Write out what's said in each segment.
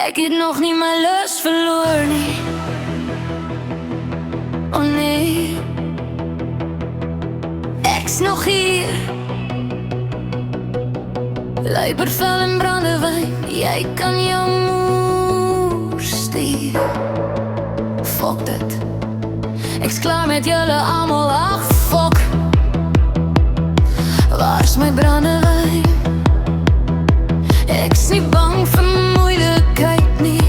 Ek het nog nie my lus verloor nie. Oh nee, ek's nog hier. Luipervel en brandewyn, jy kan jou moer stuur. Fok dit, ek's klaar met julle almal, ag fok. Waar's my brandewyn? Ek's nie bang vir moeilikheid nie.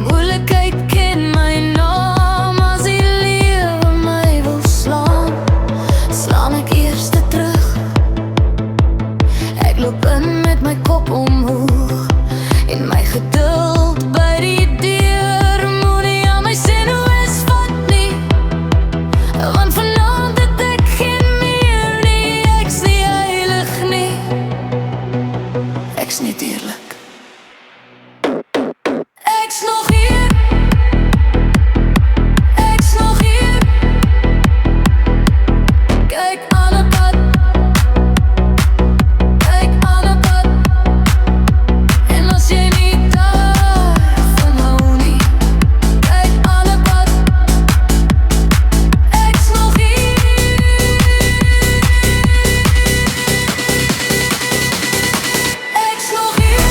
Moeilikheid ken my naam. As die lewe my wil slaan, slaan ek eerste terug. Ek loop in met my kop omhoog en my geduld by die deur. Moenie aan my senuwees vat nie, want vanaand het ek geen meer nie. Ek's nie heilig nie, ek's niet eerlijk. Ek's nog hier, ek's nog hier. Kijk aan het pad, kijk aan het pad. En als jy niet daarvan hou nie, kijk aan het pad. Ek's nog hier, ek's nog hier.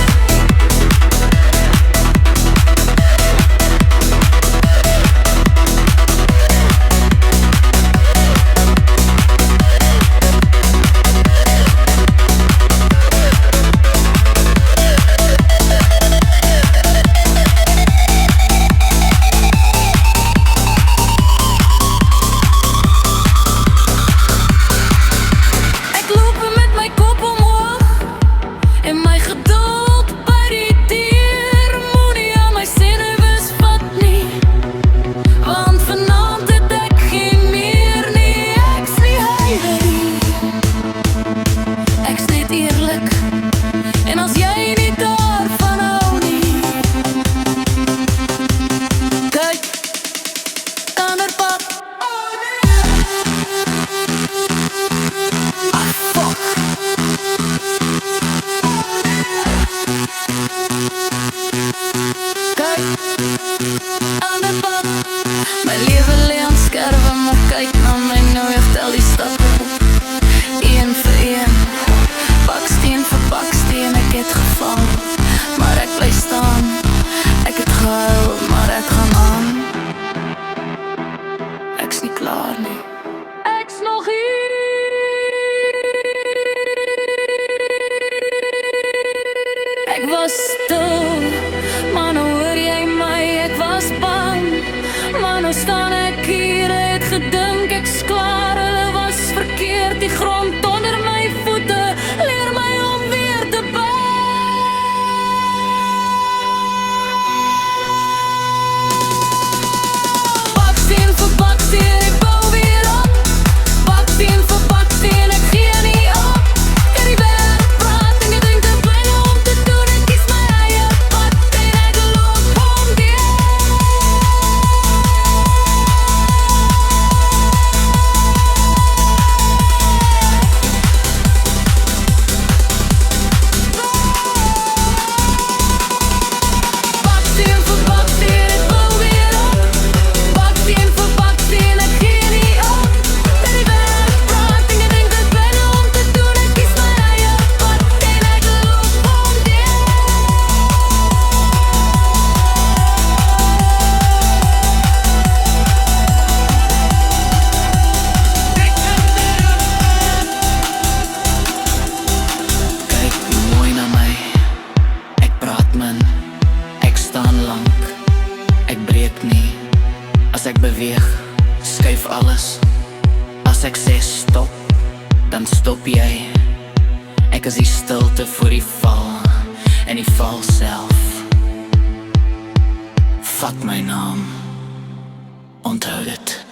Ek loop met my kop omhoog en my geduld by die deur. Moenie aan my senuwees vat nie, want vanaand het ek geen meer nie. Ek's nie heilig, ek's net eerlik. En as jy nie daarvan hou nie, kyk ander pad. Ah, fuck. Kyk ander pad. My lewe lê aan skerwe, maar kyk na my nou, jy tel die stappe op, een vir een, baksteen vir baksteen. Ek het geval, maar ek bly staan. Ek het gehuil, maar ek gaan aan. Ek's nie klaar nie, ek's nog hier. Ek was stil, maar nou hoor jy my. Ek was bang, maar nou staan ek hier. Het gedink ek's klaar, hulle was verkeerd. Die grond onder my voete leer my om weer te bou. Baksteen vir baksteen, ek bou weer op. Baksteen vir baksteen, ek gee nie op. Kan die wêreld praat en jy dink te klein om te doen. Ek kies my eie pad en ek loop om deur. Baksteen vir baksteen, ek bou weer op. Baksteen vir baksteen, ek gee nie op. Kan die wêreld praat en jy dink te klein om te doen. Ek kies my eie pad en ek loop om deur. Kyk mooi na my, ek praat min, ek staan lank, ek breek nie. As ek beweeg, skuif alles. As ek sê stop, dan stop jy. Ek is die stilte voor die val, en die val self. Vat my naam, onthou dit.